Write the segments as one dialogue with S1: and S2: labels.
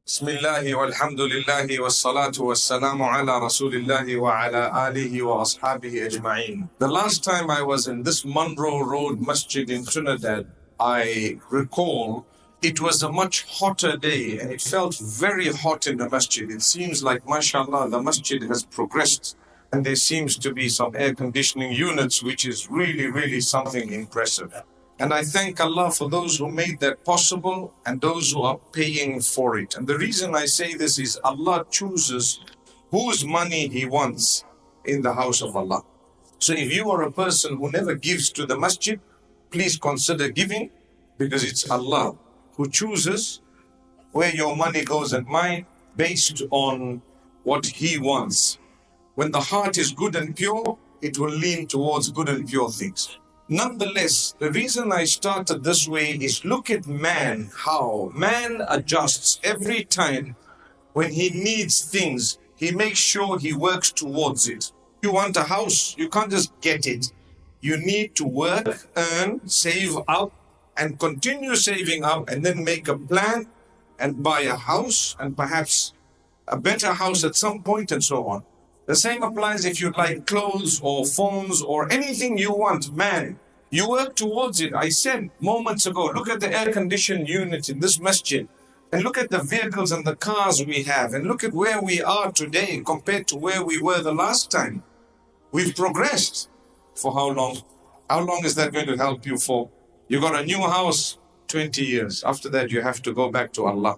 S1: Bismillahi walhamdulillahi wassalatu wassalamu ala rasulillahi wa ala alihi wa ashabihi ajma'in. The last time I was in this Monroe Road Masjid in Trinidad, I recall it was a much hotter day and it felt very hot in the masjid. It seems like, mashallah, the masjid has progressed and there seems to be some air conditioning units, which is really, really something impressive. And I thank Allah for those who made that possible and those who are paying for it. And the reason I say this is Allah chooses whose money He wants in the house of Allah. So if you are a person who never gives to the masjid, please consider giving, because it's Allah who chooses where your money goes and mine based on what He wants. When the heart is good and pure, it will lean towards good and pure things. Nonetheless, the reason I started this way is look at man, how man adjusts every time when he needs things, he makes sure he works towards it. You want a house, you can't just get it. You need to work, earn, save up, and continue saving up, and then make a plan and buy a house, and perhaps a better house at some point, and so on. The same applies if you like clothes or phones or anything you want, man. You work towards it. I said moments ago, look at the air-conditioned unit in this masjid and look at the vehicles and the cars we have and look at where we are today compared to where we were the last time. We've progressed. For how long? How long is that going to help you for? You got a new house, 20 years. After that, you have to go back to Allah.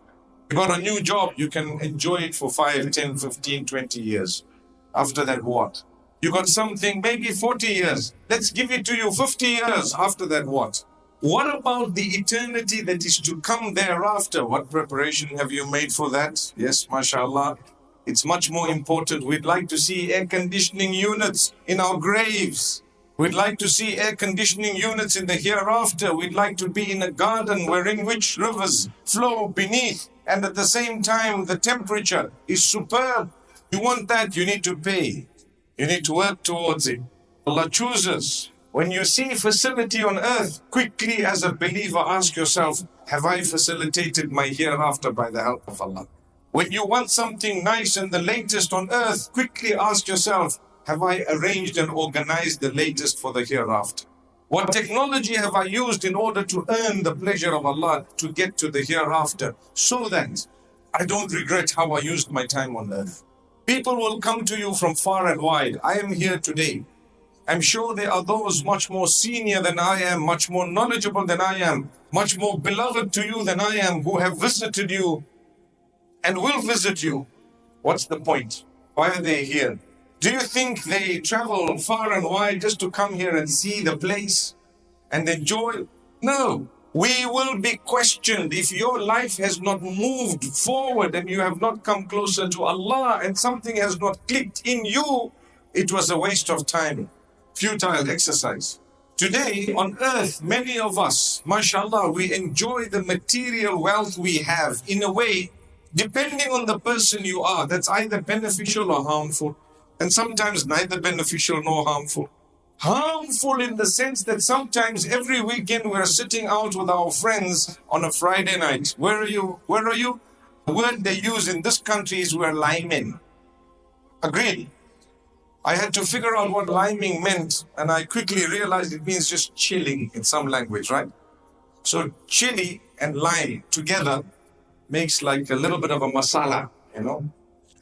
S1: You got a new job, you can enjoy it for 5, 10, 15, 20 years. After that, what? You got something, maybe 40 years. Let's give it to you 50 years. After that, what? What about the eternity that is to come thereafter? What preparation have you made for that? Yes, mashallah. It's much more important. We'd like to see air conditioning units in our graves. We'd like to see air conditioning units in the hereafter. We'd like to be in a garden wherein which rivers flow beneath, and at the same time the temperature is superb. You want that, you need to pay. You need to work towards it. Allah chooses. When you see facility on earth, quickly as a believer ask yourself, have I facilitated my hereafter by the help of Allah? When you want something nice and the latest on earth, quickly ask yourself, have I arranged and organized the latest for the hereafter? What technology have I used in order to earn the pleasure of Allah to get to the hereafter, so that I don't regret how I used my time on earth? People will come to you from far and wide. I am here today. I'm sure there are those much more senior than I am, much more knowledgeable than I am, much more beloved to you than I am, who have visited you and will visit you. What's the point? Why are they here? Do you think they travel far and wide just to come here and see the place and enjoy? No. We will be questioned if your life has not moved forward and you have not come closer to Allah and something has not clicked in you. It was a waste of time, futile exercise. Today on earth, many of us, mashallah, we enjoy the material wealth we have in a way, depending on the person you are, that's either beneficial or harmful, and sometimes neither beneficial nor harmful. Harmful in the sense that sometimes every weekend we're sitting out with our friends on a Friday night. Where are you? Where are you? The word they use in this country is we're liming. Agreed. I had to figure out what liming meant, and I quickly realized it means just chilling in some language, right? So chili and lime together makes like a little bit of a masala, you know?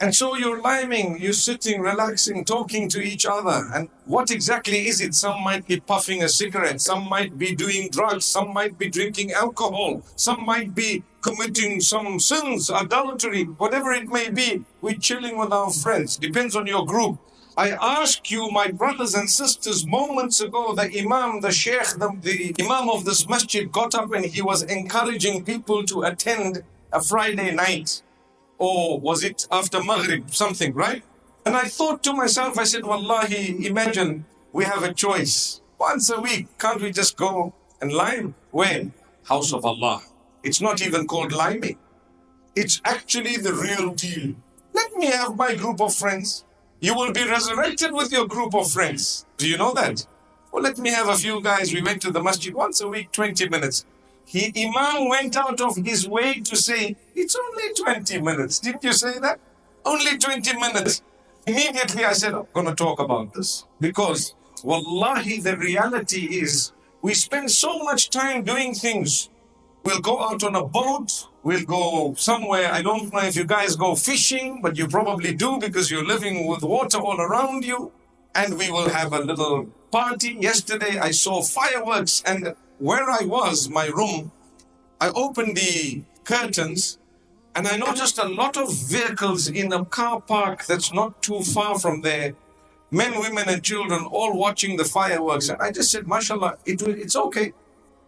S1: And so you're liming, you're sitting, relaxing, talking to each other. And what exactly is it? Some might be puffing a cigarette, some might be doing drugs, some might be drinking alcohol, some might be committing some sins, adultery, whatever it may be. We're chilling with our friends. Depends on your group. I ask you, my brothers and sisters, moments ago, the Imam, the Sheikh, the Imam of this masjid got up and he was encouraging people to attend a Friday night. Or was it after Maghrib, something, right? And I thought to myself, I said, Wallahi, imagine we have a choice. Once a week, can't we just go and lime? Where? House of Allah. It's not even called liming. It's actually the real deal. Let me have my group of friends. You will be resurrected with your group of friends. Do you know that? Well, let me have a few guys. We went to the masjid once a week, 20 minutes. Imam went out of his way to say, it's only 20 minutes. Didn't you say that? Only 20 minutes. Immediately I said, I'm going to talk about this. Because, wallahi, the reality is, we spend so much time doing things. We'll go out on a boat. We'll go somewhere. I don't know if you guys go fishing, but you probably do because you're living with water all around you. And we will have a little party. Yesterday I saw fireworks, and where I was, my room, I opened the curtains and I noticed a lot of vehicles in a car park that's not too far from there. Men, women and children all watching the fireworks. And I just said, mashallah, it's okay.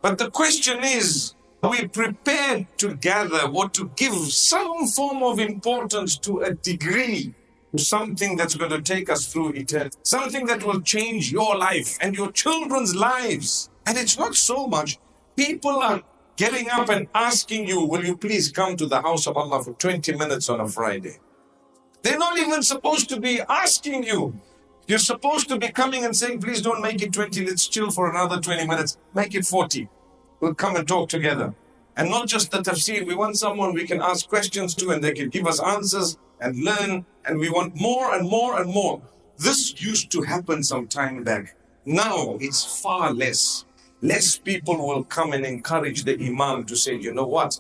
S1: But the question is, are we prepared to gather or to give some form of importance to a degree to something that's going to take us through eternity? Something that will change your life and your children's lives. And it's not so much. People are getting up and asking you, will you please come to the house of Allah for 20 minutes on a Friday? They're not even supposed to be asking you. You're supposed to be coming and saying, please don't make it 20, let's chill for another 20 minutes. Make it 40. We'll come and talk together. And not just the tafsir, we want someone we can ask questions to and they can give us answers and learn. And we want more and more and more. This used to happen some time back. Now it's far less. Less people will come and encourage the imam to say, you know what?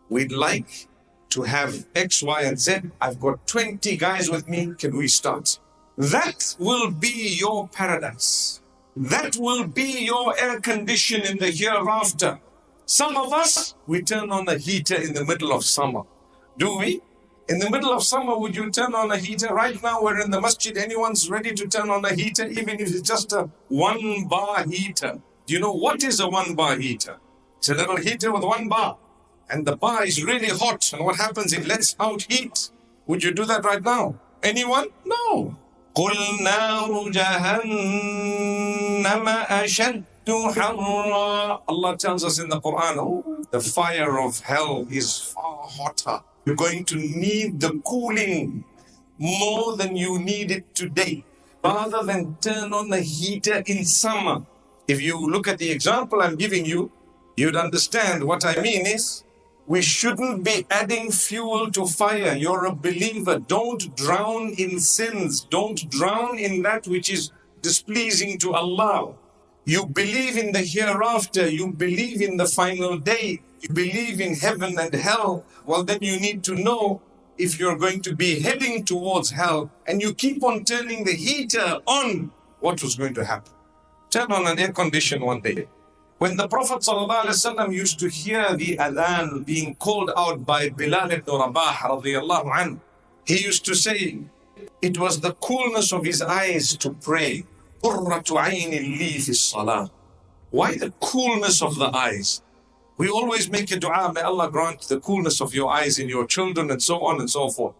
S1: We'd like to have X, Y, and Z. I've got 20 guys with me. Can we start? That will be your paradise. That will be your air condition in the hereafter. Some of us, we turn on a heater in the middle of summer. Do we? In the middle of summer, would you turn on a heater? Right now, we're in the masjid. Anyone's ready to turn on a heater, even if it's just a 1-bar heater. Do you know what is a 1-bar heater? It's a little heater with 1 bar. And the bar is really hot. And what happens? It lets out heat. Would you do that right now? Anyone? No. قُلْ نَارُ جَهَنَّمَ أَشَدُّ حَرًّا. Allah tells us in the Quran, oh, the fire of hell is far hotter. You're going to need the cooling more than you need it today. Rather than turn on the heater in summer. If you look at the example I'm giving you, you'd understand what I mean is, we shouldn't be adding fuel to fire. You're a believer. Don't drown in sins. Don't drown in that which is displeasing to Allah. You believe in the hereafter. You believe in the final day. You believe in heaven and hell. Well, then you need to know if you're going to be heading towards hell and you keep on turning the heater on, what was going to happen? Turn on an air condition one day. When the Prophet ﷺ used to hear the adhan being called out by Bilal ibn Rabah radiyallahu anhu, he used to say, it was the coolness of his eyes to pray. قُرَّةُ عَيْنٍ لِي فِي الصَّلَاةِ. Why the coolness of the eyes? We always make a dua, may Allah grant the coolness of your eyes in your children and so on and so forth.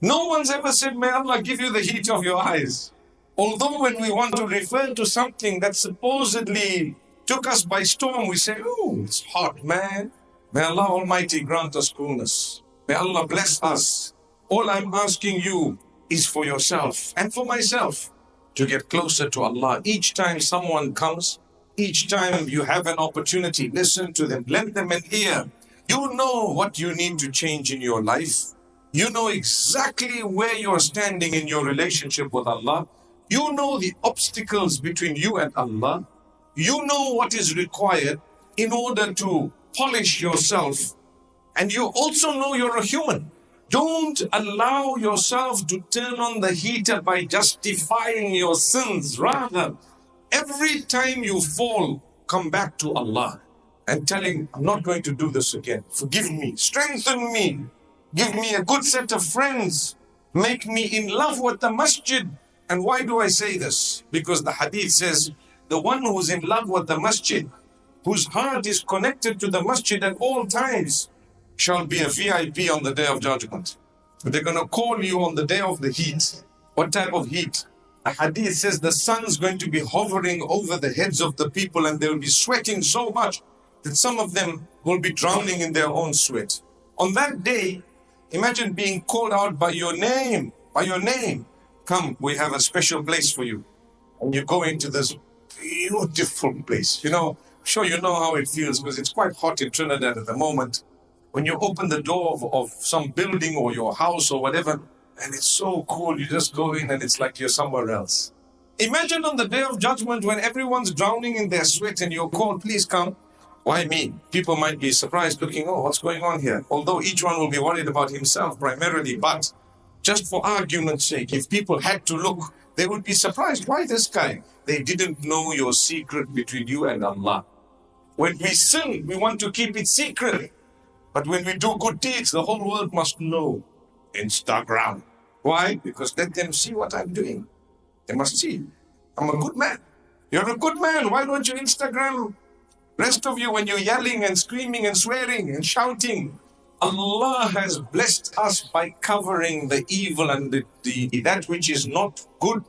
S1: No one's ever said, may Allah give you the heat of your eyes. Although when we want to refer to something that supposedly took us by storm, we say, oh, it's hot, man. May Allah Almighty grant us coolness. May Allah bless us. All I'm asking you is for yourself and for myself to get closer to Allah. Each time someone comes, each time you have an opportunity, listen to them, lend them an ear. You know what you need to change in your life. You know exactly where you're standing in your relationship with Allah. You know the obstacles between you and Allah. You know what is required in order to polish yourself. And you also know you're a human. Don't allow yourself to turn on the heater by justifying your sins. Rather, every time you fall, come back to Allah and tell Him, I'm not going to do this again. Forgive me, strengthen me, give me a good set of friends, make me in love with the masjid. And why do I say this? Because the hadith says, the one who's in love with the masjid, whose heart is connected to the masjid at all times, shall be a VIP on the day of judgment. They're going to call you on the day of the heat. What type of heat? A hadith says the sun's going to be hovering over the heads of the people and they'll be sweating so much that some of them will be drowning in their own sweat. On that day, imagine being called out by your name, Come, we have a special place for you. And you go into this beautiful place. You know, Sure, you know how it feels because it's quite hot in Trinidad at the moment. When you open the door of some building or your house or whatever, and it's so cool, you just go in and it's like you're somewhere else. Imagine on the day of judgment when everyone's drowning in their sweat and you're called, please come. Why me? People might be surprised looking, oh, what's going on here? Although each one will be worried about himself primarily, but just for argument's sake, if people had to look, they would be surprised. Why this guy? They didn't know your secret between you and Allah. When we sin, we want to keep it secret. But when we do good deeds, the whole world must know. Instagram. Why? Because let them see what I'm doing. They must see. I'm a good man. You're a good man. Why don't you Instagram? Rest of you, when you're yelling and screaming and swearing and shouting, Allah has blessed us by covering the evil and that which is not good.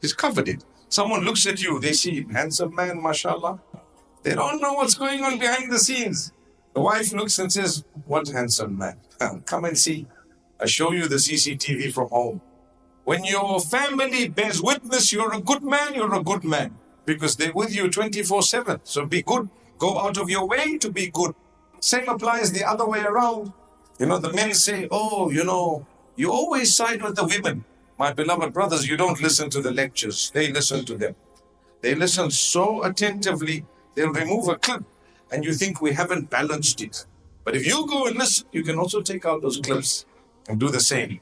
S1: He's covered it. Someone looks at you, they see handsome man, mashallah. They don't know what's going on behind the scenes. The wife looks and says, what handsome man? Come and see. I show you the CCTV from home. When your family bears witness, you're a good man, you're a good man. Because they're with you 24/7. So be good. Go out of your way to be good. Same applies the other way around. You know, the men say, oh, you know, you always side with the women. My beloved brothers, you don't listen to the lectures. They listen to them. They listen so attentively, they'll remove a clip and you think we haven't balanced it. But if you go and listen, you can also take out those clips and do the same.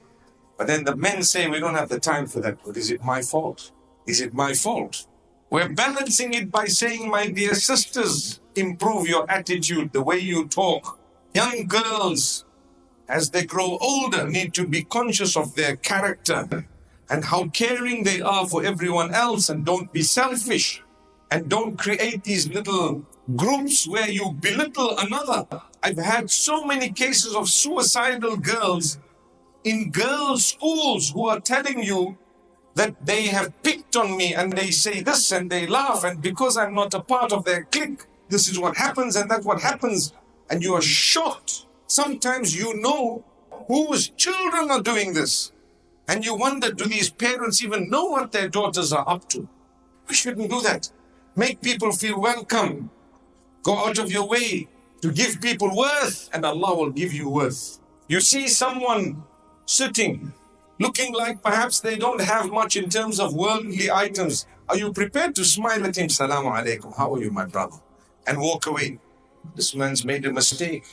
S1: But then the men say, we don't have the time for that. But is it my fault? Is it my fault? We're balancing it by saying, my dear sisters, improve your attitude, the way you talk. Young girls, as they grow older, need to be conscious of their character and how caring they are for everyone else, and don't be selfish. And don't create these little groups where you belittle another. I've had so many cases of suicidal girls in girls' schools who are telling you that they have picked on me and they say this and they laugh, and because I'm not a part of their clique, this is what happens and that's what happens. And you are shocked. Sometimes you know whose children are doing this. And you wonder, do these parents even know what their daughters are up to? We shouldn't do that. Make people feel welcome. Go out of your way to give people worth, and Allah will give you worth. You see someone sitting, looking like perhaps they don't have much in terms of worldly items. Are you prepared to smile at him? Salaamu alaikum. How are you, my brother? And walk away. This man's made a mistake.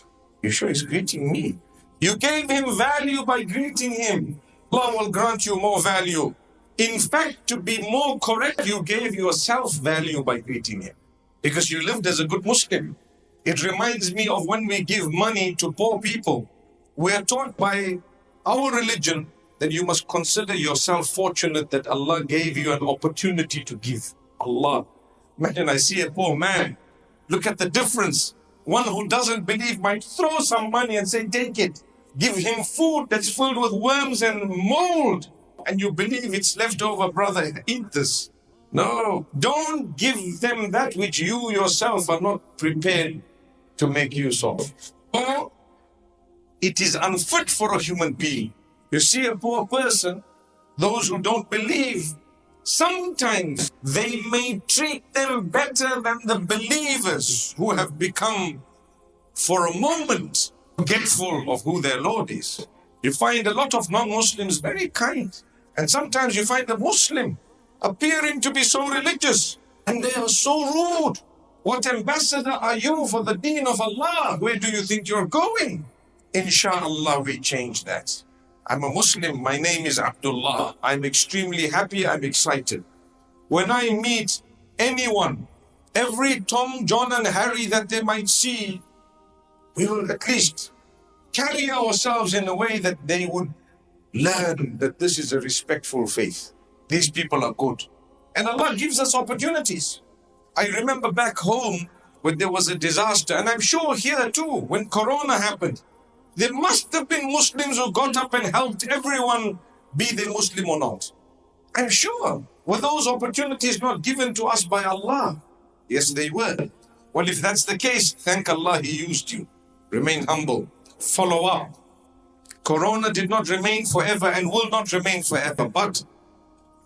S1: You sure he's greeting me? You gave him value by greeting him. Allah will grant you more value. In fact, to be more correct, you gave yourself value by greeting him. Because you lived as a good Muslim. It reminds me of when we give money to poor people. We are taught by our religion that you must consider yourself fortunate that Allah gave you an opportunity to give. Allah. Imagine I see a poor man. Look at the difference. One who doesn't believe might throw some money and say, take it. Give him food that's filled with worms and mold. And you believe it's left over, brother, eat this. No, don't give them that which you yourself are not prepared to make use of. Or it is unfit for a human being. You see a poor person, those who don't believe, sometimes they may treat them better than the believers who have become, for a moment, forgetful of who their Lord is. You find a lot of non-Muslims very kind. And sometimes you find a Muslim appearing to be so religious, and they are so rude. What ambassador are you for the deen of Allah? Where do you think you're going? Inshallah, we change that. I'm a Muslim. My name is Abdullah. I'm extremely happy. I'm excited. When I meet anyone, every Tom, John, and Harry that they might see, we will at least carry ourselves in a way that they would learn that this is a respectful faith. These people are good. And Allah gives us opportunities. I remember back home when there was a disaster, and I'm sure here too, when Corona happened, there must have been Muslims who got up and helped everyone, be they Muslim or not. I'm sure. Were those opportunities not given to us by Allah? Yes, they were. Well, if that's the case, thank Allah He used you. Remain humble. Follow up. Corona did not remain forever and will not remain forever, but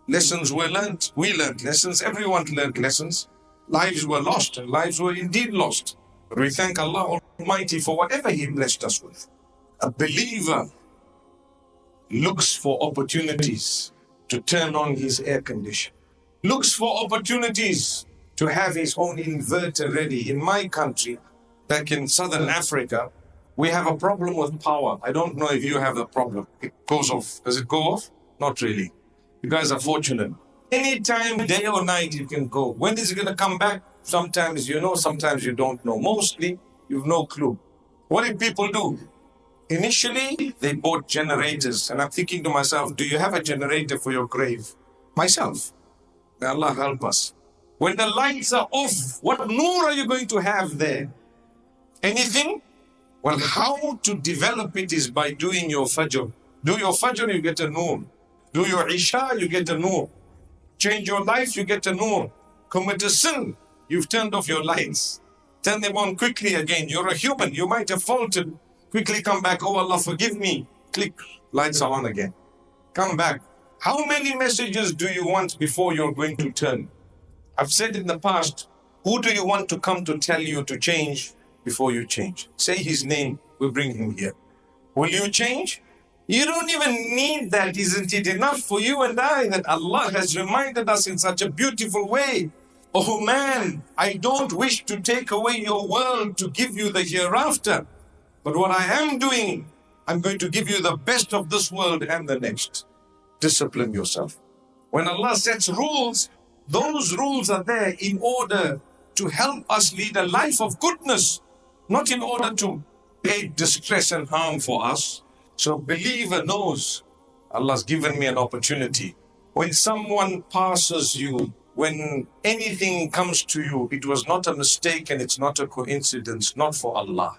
S1: lessons were learned. We learned lessons. Everyone learned lessons. lives were lost and lives were indeed lost. But we thank Allah Almighty for whatever He blessed us with. A believer looks for opportunities to turn on his air conditioner, looks for opportunities to have his own inverter ready. In my country, back in Southern Africa, we have a problem with power. I don't know if you have the problem. It goes off. Does it go off? Not really. You guys are fortunate. Anytime, day or night, you can go. When is it going to come back? Sometimes you know, sometimes you don't know. Mostly, you have no clue. What did people do? Initially, they bought generators. And I'm thinking to myself, do you have a generator for your grave? Myself. May Allah help us. When the lights are off, what noor are you going to have there? Anything? Well, how to develop it is by doing your fajr. Do your fajr, you get a noor. Do your isha, you get a noor. Change your life, you get a noor. Commit a sin, you've turned off your lights. Turn them on quickly again. You're a human, you might have faltered. Quickly come back, oh Allah, forgive me. Click, lights are on again. Come back. How many messages do you want before you're going to turn? I've said in the past, who do you want to come to tell you to change before you change? Say his name, we'll bring him here. Will you change? You don't even need that. Isn't it enough for you and I that Allah has reminded us in such a beautiful way? Oh man, I don't wish to take away your world to give you the hereafter. But what I am doing, I'm going to give you the best of this world and the next. Discipline yourself. When Allah sets rules, those rules are there in order to help us lead a life of goodness, not in order to create distress and harm for us. So believer knows Allah's given me an opportunity. When someone passes you, when anything comes to you, it was not a mistake and it's not a coincidence, not for Allah.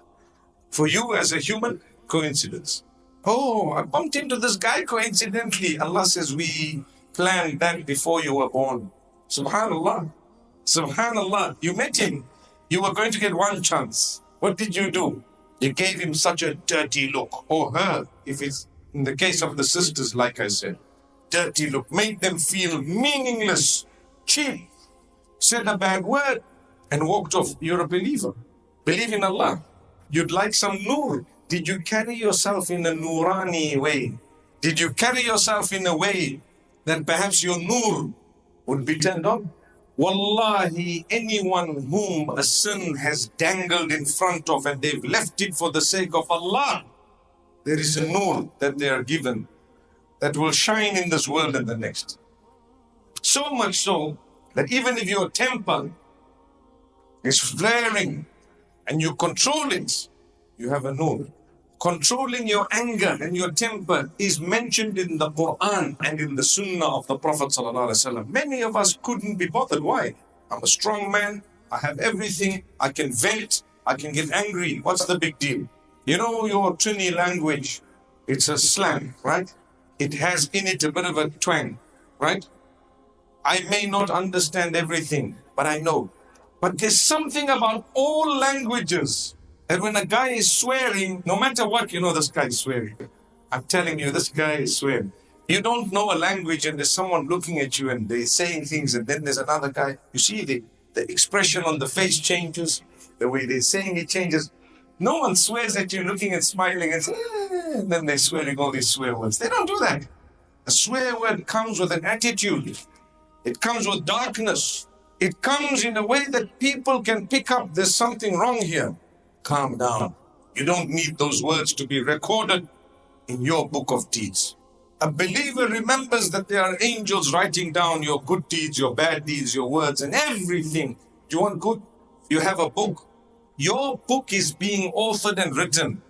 S1: For you as a human, coincidence. Oh, I bumped into this guy coincidentally. Allah says we planned that before you were born. Subhanallah. Subhanallah. You met him. You were going to get one chance. What did you do? You gave him such a dirty look. Or her, if it's in the case of the sisters, like I said. Dirty look. Made them feel meaningless, cheap. Said a bad word and walked off. You're a believer. Believe in Allah. You'd like some noor. Did you carry yourself in a noorani way? Did you carry yourself in a way that perhaps your noor would be turned on? Wallahi, anyone whom a sin has dangled in front of and they've left it for the sake of Allah, there is a noor that they are given that will shine in this world and the next. So much so that even if your temper is flaring and you control it, you have a noor. Controlling your anger and your temper is mentioned in the Quran and in the Sunnah of the Prophet ﷺ. Many of us couldn't be bothered. Why? I'm a strong man. I have everything. I can vent. I can get angry. What's the big deal? You know your Trini language, it's a slang, right? It has in it a bit of a twang, right? I may not understand everything, but I know. But there's something about all languages that when a guy is swearing, no matter what, you know this guy is swearing. I'm telling you, this guy is swearing. You don't know a language and there's someone looking at you and they're saying things and then there's another guy. You see the expression on the face changes, the way they're saying it changes. No one swears at you looking and smiling and, and then they're swearing all these swear words. They don't do that. A swear word comes with an attitude. It comes with darkness. It comes in a way that people can pick up there's something wrong here. Calm down. You don't need those words to be recorded in your book of deeds. A believer remembers that there are angels writing down your good deeds, your bad deeds, your words, and everything. Do you want good? You have a book. Your book is being authored and written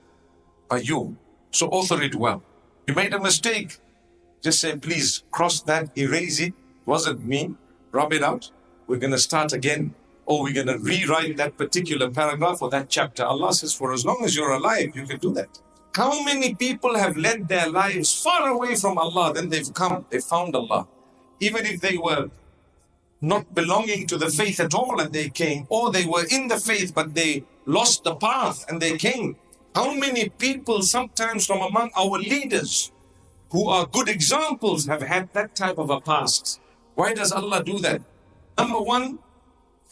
S1: by you. So author it well. You made a mistake. Just say, please cross that, erase it. Wasn't me. Rub it out. We're going to start again. Or we're going to rewrite that particular paragraph or that chapter. Allah says, for as long as you're alive, you can do that. How many people have led their lives far away from Allah, then they've come, they found Allah. Even if they were not belonging to the faith at all and they came, or they were in the faith but they lost the path and they came. How many people sometimes from among our leaders who are good examples have had that type of a past? Why does Allah do that? Number one,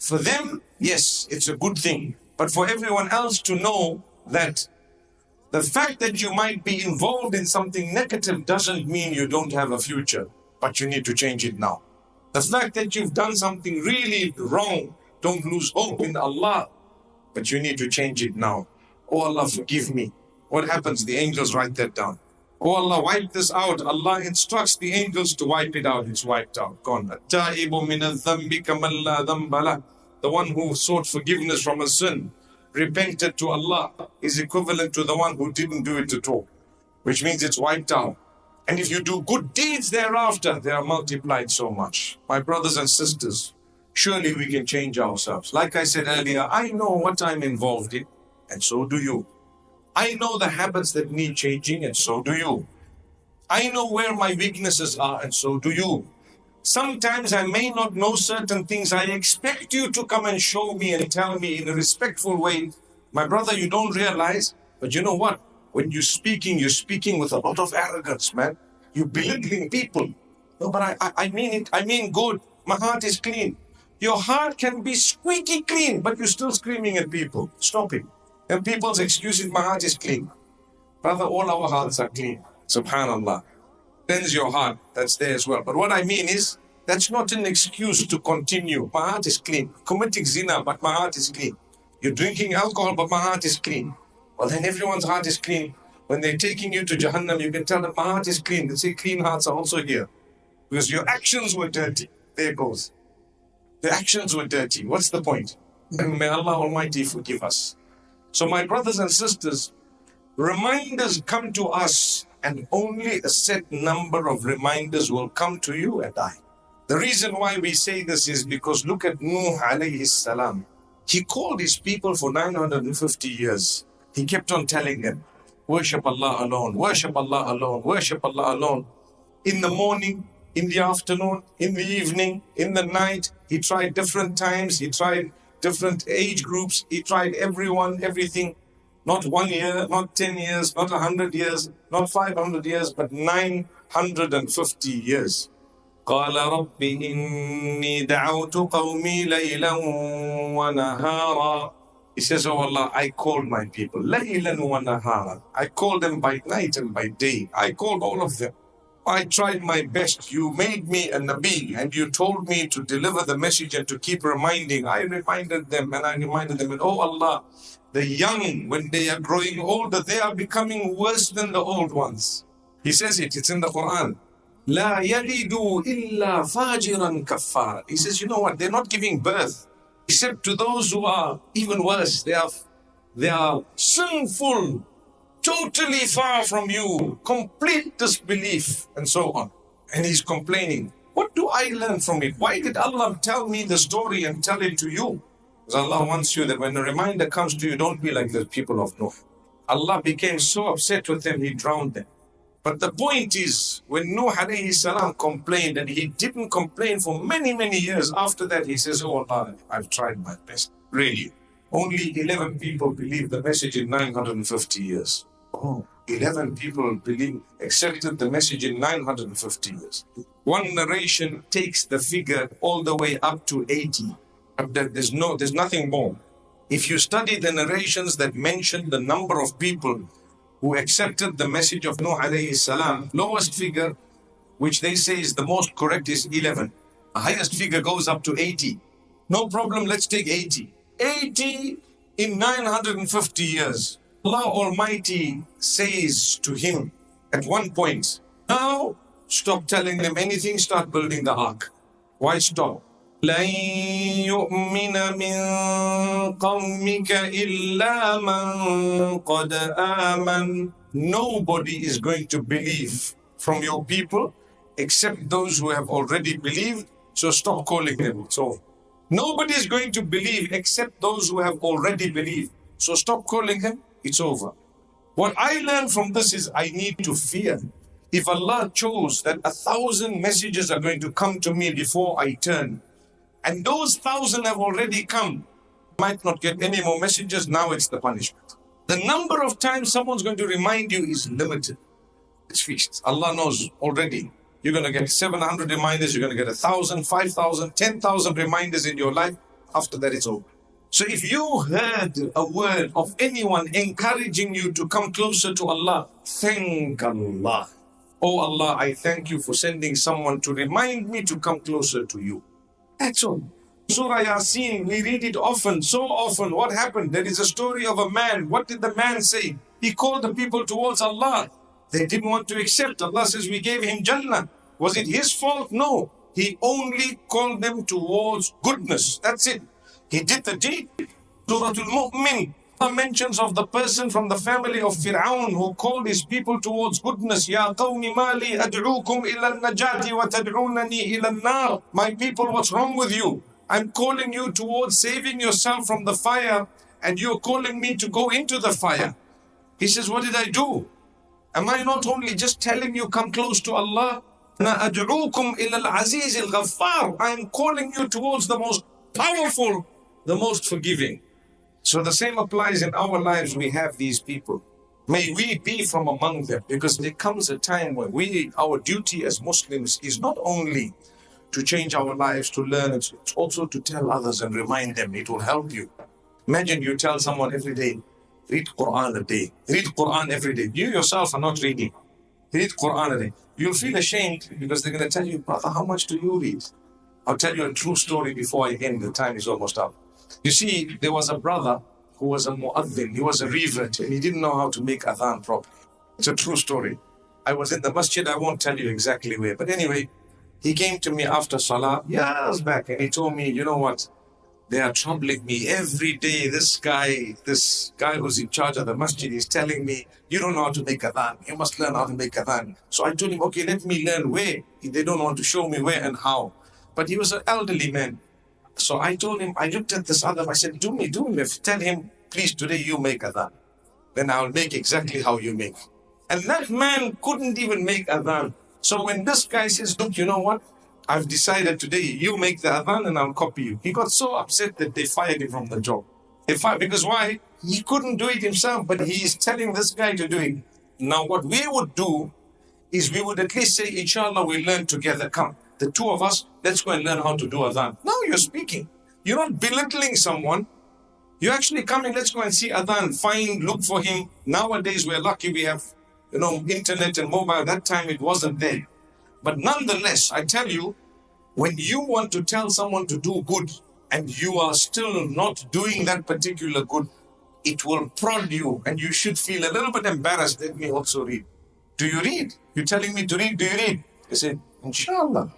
S1: For them, yes, it's a good thing. But for everyone else to know that the fact that you might be involved in something negative doesn't mean you don't have a future, but you need to change it now. The fact that you've done something really wrong, don't lose hope in Allah, but you need to change it now. Oh Allah, forgive me. What happens? The angels write that down. Oh Allah, wipe this out. Allah instructs the angels to wipe it out. It's wiped out. Gone. The one who sought forgiveness from a sin, repented to Allah, is equivalent to the one who didn't do it at all, which means it's wiped out. And if you do good deeds thereafter, they are multiplied so much. My brothers and sisters, surely we can change ourselves. Like I said earlier, I know what I'm involved in, and so do you. I know the habits that need changing, and so do you. I know where my weaknesses are, and so do you. Sometimes I may not know certain things. I expect you to come and show me and tell me in a respectful way. My brother, you don't realize, but you know what? When you're speaking with a lot of arrogance, man. You're belittling people. No, but I mean it. I mean good. My heart is clean. Your heart can be squeaky clean, but you're still screaming at people. Stop it. And people's excuses, my heart is clean. Brother, all our hearts are clean. Subhanallah. Cleanse your heart. That's there as well. But what I mean is, that's not an excuse to continue. My heart is clean. Committing zina, but my heart is clean. You're drinking alcohol, but my heart is clean. Well, then everyone's heart is clean. When they're taking you to Jahannam, you can tell them, my heart is clean. They say clean hearts are also here. Because your actions were dirty. There it goes. The actions were dirty. What's the point? And may Allah Almighty forgive us. So my brothers and sisters, reminders come to us, and only a set number of reminders will come to you and I. The reason why we say this is because look at Nuh alayhi salam. He called his people for 950 years. He kept on telling them, worship Allah alone, worship Allah alone, worship Allah alone. In the morning, in the afternoon, in the evening, in the night, he tried different times, he tried different age groups, he tried everyone, everything. Not 1 year, not 10 years, not 100 years, not 500 years, but 950 years. قال رب إني دعوت قومي ليلا ونهارا. He says, oh Allah, I called my people. ليلا ونهارا. I called them by night and by day. I called all of them. I tried my best. You made me a Nabi and you told me to deliver the message and to keep reminding. I reminded them and I reminded them. And oh Allah, the young, when they are growing older, they are becoming worse than the old ones. He says it, it's in the Quran. لا يلدوا إلا فاجرا كفارا. He says, you know what? They're not giving birth except to those who are even worse. They are sinful, totally far from you, complete disbelief, and so on. And he's complaining. What do I learn from it? Why did Allah tell me the story and tell it to you? Because Allah wants you that when a reminder comes to you, don't be like the people of Noah. Allah became so upset with them, He drowned them. But the point is, when Nuh alayhi salam complained, and he didn't complain for many, many years, after that he says, oh Allah, I've tried my best. Really. Only 11 people believed the message in 950 years. Oh, 11 people accepted the message in 950 years. One narration takes the figure all the way up to 80. There's nothing more. If you study the narrations that mention the number of people who accepted the message of Nuh alayhi salam, lowest figure, which they say is the most correct, is 11. The highest figure goes up to 80. No problem, let's take 80. 80 in 950 years. Allah Almighty says to him at one point, now stop telling them anything, start building the ark. Why stop? لن يؤمن من قومك إلا من قد آمن. Nobody is going to believe from your people except those who have already believed. So stop calling them. So nobody is going to believe except those who have already believed. So stop calling them. It's over. What I learned from this is I need to fear. If Allah chose that 1,000 messages are going to come to me before I turn, and those 1,000 have already come, might not get any more messages, now it's the punishment. The number of times someone's going to remind you is limited. It's fixed. Allah knows already. You're going to get 700 reminders, you're going to get 1,000, 5,000, 10,000 reminders in your life. After that, it's over. So if you heard a word of anyone encouraging you to come closer to Allah, thank Allah. Oh Allah, I thank you for sending someone to remind me to come closer to you. That's all. Surah Yasin, we read it often, so often. What happened? There is a story of a man. What did the man say? He called the people towards Allah. They didn't want to accept. Allah says, we gave him Jannah. Was it his fault? No. He only called them towards goodness. That's it. He did the deed. Surah Al-Mu'min mentions of the person from the family of Fir'aun who called his people towards goodness. Ya qawmi mali ad'ukum ila al-najati wa tad'unani ila al-nar. My people, what's wrong with you? I'm calling you towards saving yourself from the fire, and you're calling me to go into the fire. He says, what did I do? Am I not only just telling you come close to Allah? أَدْعُوكُمْ إِلَى الْعَزِيزِ الْغَفَّارِ. I'm calling you towards the most powerful, the most forgiving. So the same applies in our lives. We have these people. May we be from among them, because there comes a time when our duty as Muslims is not only to change our lives, to learn, it's also to tell others and remind them. It will help you. Imagine you tell someone every day, read Quran a day. Read Quran every day. You yourself are not reading. Read Quran a day. You'll feel ashamed because they're going to tell you, brother, how much do you read? I'll tell you a true story before I end. The time is almost up. You see, there was a brother who was a mu'adhin. He was a revert and he didn't know how to make adhan properly. It's a true story. I was in the masjid. I won't tell you exactly where. But anyway, he came to me after Salah years back and he told me, you know what? They are troubling me every day. This guy who's in charge of the masjid is telling me, you don't know how to make adhan. You must learn how to make adhan. So I told him, okay, let me learn where. They don't want to show me where and how. But he was an elderly man. So I told him, I looked at this other, I said, do me, tell him, please, today you make adhan. Then I'll make exactly how you make. And that man couldn't even make adhan. So when this guy says, look, you know what? I've decided today you make the adhan and I'll copy you. He got so upset that they fired him from the job. Because why? He couldn't do it himself, but he is telling this guy to do it. Now what we would do is we would at least say, inshallah, we'll learn together. Come, the two of us, let's go and learn how to do adhan. Now you're speaking. You're not belittling someone. You're actually coming, let's go and see adhan. Find, look for him. Nowadays, we're lucky we have internet and mobile. That time it wasn't there. But nonetheless, I tell you, when you want to tell someone to do good and you are still not doing that particular good, it will prod you and you should feel a little bit embarrassed. Let me also read. Do you read? You're telling me to read. Do you read? I said, inshallah.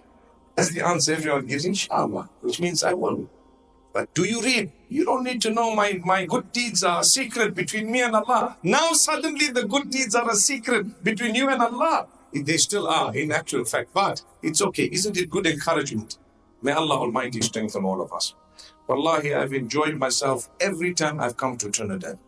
S1: That's the answer everyone gives, inshallah, which means I will. But do you read? You don't need to know my good deeds are a secret between me and Allah. Now suddenly the good deeds are a secret between you and Allah. They still are, in actual fact, but it's okay. Isn't it good encouragement? May Allah Almighty strengthen all of us. Wallahi, I've enjoyed myself every time I've come to Trinidad.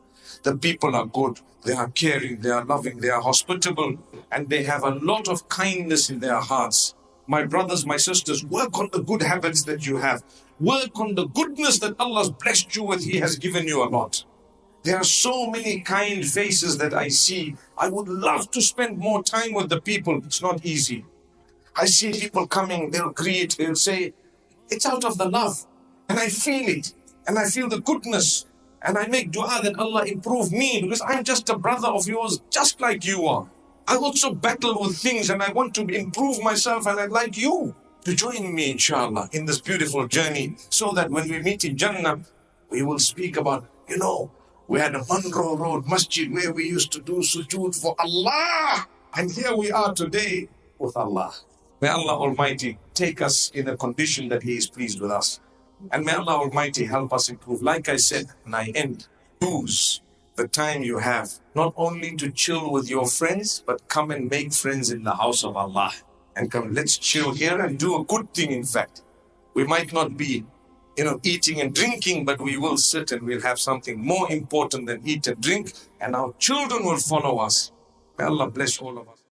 S1: The people are good, they are caring, they are loving, they are hospitable, and they have a lot of kindness in their hearts. My brothers, my sisters, work on the good habits that you have. Work on the goodness that Allah's blessed you with. He has given you a lot. There are so many kind faces that I see. I would love to spend more time with the people. It's not easy. I see people coming, they'll greet, they'll say, it's out of the love. And I feel it. And I feel the goodness. And I make dua that Allah improve me, because I'm just a brother of yours, just like you are. I also battle with things and I want to improve myself, and I'd like you to join me, inshallah, in this beautiful journey, so that when we meet in Jannah, we will speak about, we had a Monroe Road Masjid where we used to do sujood for Allah. And here we are today with Allah. May Allah Almighty take us in a condition that He is pleased with us. And may Allah Almighty help us improve. Like I said, and I end, use the time you have, not only to chill with your friends, but come and make friends in the house of Allah. And come, let's chill here and do a good thing, in fact. We might not be eating and drinking, but we will sit and we'll have something more important than eat and drink, and our children will follow us. May Allah bless all of us.